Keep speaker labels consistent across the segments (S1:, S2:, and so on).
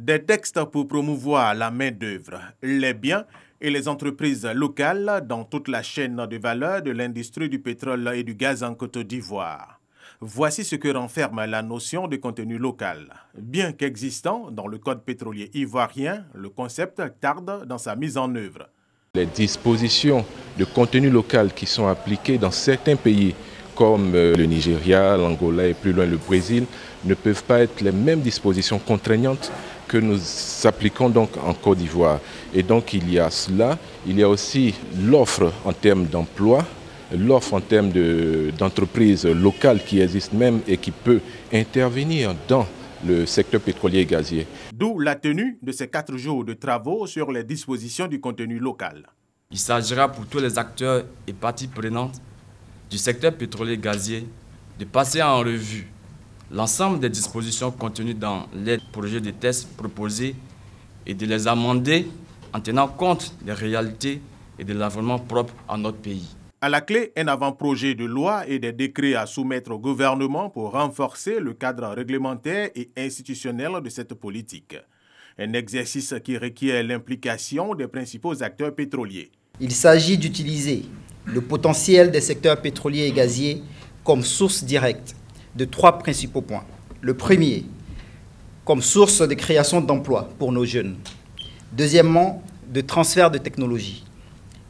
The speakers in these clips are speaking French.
S1: Des textes pour promouvoir la main-d'œuvre, les biens et les entreprises locales dans toute la chaîne de valeur de l'industrie du pétrole et du gaz en Côte d'Ivoire. Voici ce que renferme la notion de contenu local. Bien qu'existant dans le code pétrolier ivoirien, le concept tarde dans sa mise en œuvre.
S2: Les dispositions de contenu local qui sont appliquées dans certains pays comme le Nigeria, l'Angola et plus loin le Brésil ne peuvent pas être les mêmes dispositions contraignantes que nous appliquons donc en Côte d'Ivoire. Et donc il y a cela, il y a aussi l'offre en termes d'emploi, l'offre en termes d'entreprises locales qui existent même et qui peut intervenir dans le secteur pétrolier et gazier.
S1: D'où la tenue de ces 4 jours de travaux sur les dispositions du contenu local.
S3: Il s'agira pour tous les acteurs et parties prenantes du secteur pétrolier et gazier de passer en revue l'ensemble des dispositions contenues dans les projets de tests proposés et de les amender en tenant compte des réalités et de l'environnement propre à notre pays.
S1: À la clé, un avant-projet de loi et des décrets à soumettre au gouvernement pour renforcer le cadre réglementaire et institutionnel de cette politique. Un exercice qui requiert l'implication des principaux acteurs pétroliers.
S4: Il s'agit d'utiliser le potentiel des secteurs pétroliers et gaziers comme source directe de 3 principaux points. Le premier, comme source de création d'emplois pour nos jeunes. Deuxièmement, de transfert de technologie.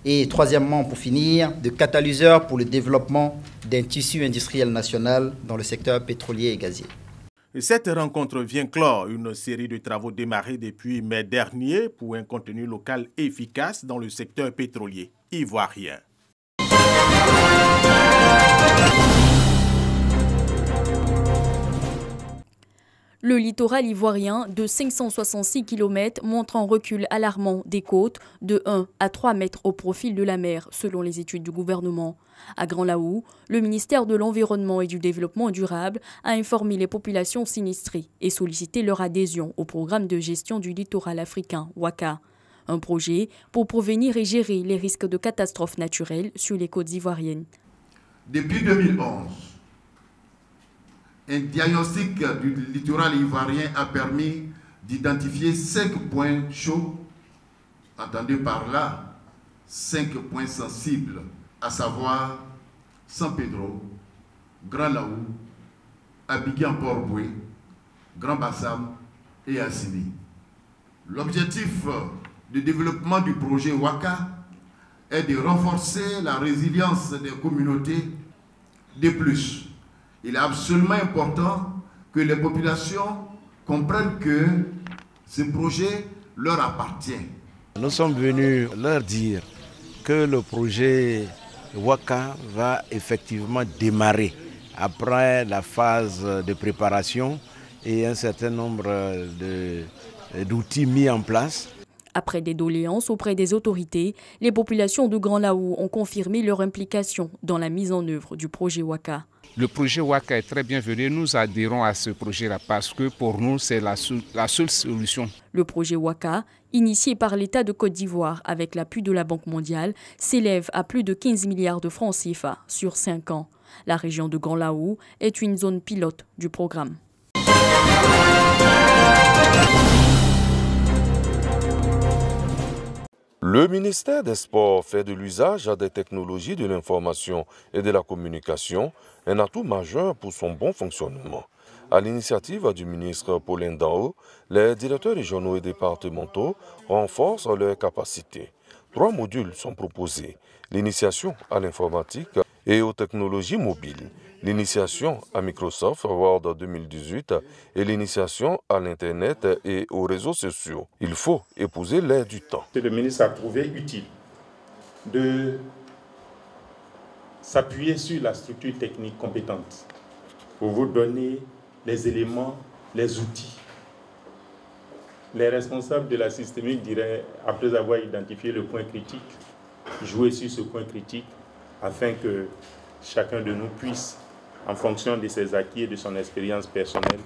S4: Et troisièmement, pour finir, de catalyseur pour le développement d'un tissu industriel national dans le secteur pétrolier et gazier.
S1: Cette rencontre vient clore une série de travaux démarrés depuis mai dernier pour un contenu local efficace dans le secteur pétrolier ivoirien.
S5: Le littoral ivoirien de 566 km montre un recul alarmant des côtes de 1 à 3 mètres au profil de la mer, selon les études du gouvernement. À Grand-Laou, le ministère de l'Environnement et du Développement durable a informé les populations sinistrées et sollicité leur adhésion au programme de gestion du littoral africain, WACA. Un projet pour prévenir et gérer les risques de catastrophes naturelles sur les côtes ivoiriennes.
S6: Depuis 2011, un diagnostic du littoral ivoirien a permis d'identifier 5 points chauds, entendez par là 5 points sensibles, à savoir San Pedro, Grand-Laou, Abidjan-Port-Boué, Grand-Bassam et Assini. L'objectif de développement du projet WACA est de renforcer la résilience des communautés. De plus, il est absolument important que les populations comprennent que ce projet leur appartient.
S7: Nous sommes venus leur dire que le projet WACA va effectivement démarrer après la phase de préparation et un certain nombre d'outils mis en place.
S5: Après des doléances auprès des autorités, les populations de Grand-Laou ont confirmé leur implication dans la mise en œuvre du projet WACA.
S8: Le projet WACA est très bienvenu. Nous adhérons à ce projet-là parce que pour nous, c'est la seule solution.
S5: Le projet WACA, initié par l'État de Côte d'Ivoire avec l'appui de la Banque mondiale, s'élève à plus de 15 milliards de francs CFA sur 5 ans. La région de Grand-Laou est une zone pilote du programme.
S9: Le ministère des Sports fait de l'usage des technologies de l'information et de la communication un atout majeur pour son bon fonctionnement. À l'initiative du ministre Paulin Dao, les directeurs régionaux et départementaux renforcent leurs capacités. 3 modules sont proposés: l'initiation à l'informatique et aux technologies mobiles, l'initiation à Microsoft Word 2018 et l'initiation à l'Internet et aux réseaux sociaux. Il faut épouser l'air du temps.
S10: Le ministre a trouvé utile de s'appuyer sur la structure technique compétente pour vous donner les éléments, les outils. Les responsables de la systémique diraient, après avoir identifié le point critique, jouer sur ce point critique afin que chacun de nous puisse, en fonction de ses acquis et de son expérience personnelle,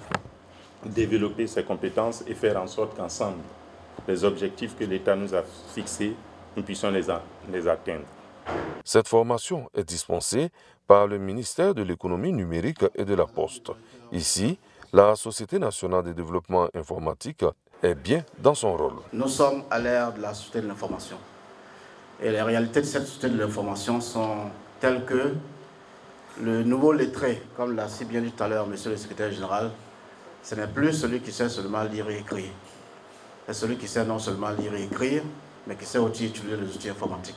S10: développer ses compétences et faire en sorte qu'ensemble, les objectifs que l'État nous a fixés, nous puissions les atteindre.
S9: Cette formation est dispensée par le ministère de l'économie numérique et de la Poste. Ici, la Société nationale de développement informatique est bien dans son rôle.
S11: Nous sommes à l'ère de la société de l'information. Et les réalités de cette société de l'information sont telles que le nouveau lettré, comme l'a si bien dit tout à l'heure monsieur le secrétaire général, ce n'est plus celui qui sait seulement lire et écrire. C'est celui qui sait non seulement lire et écrire, mais qui sait aussi utiliser les outils informatiques.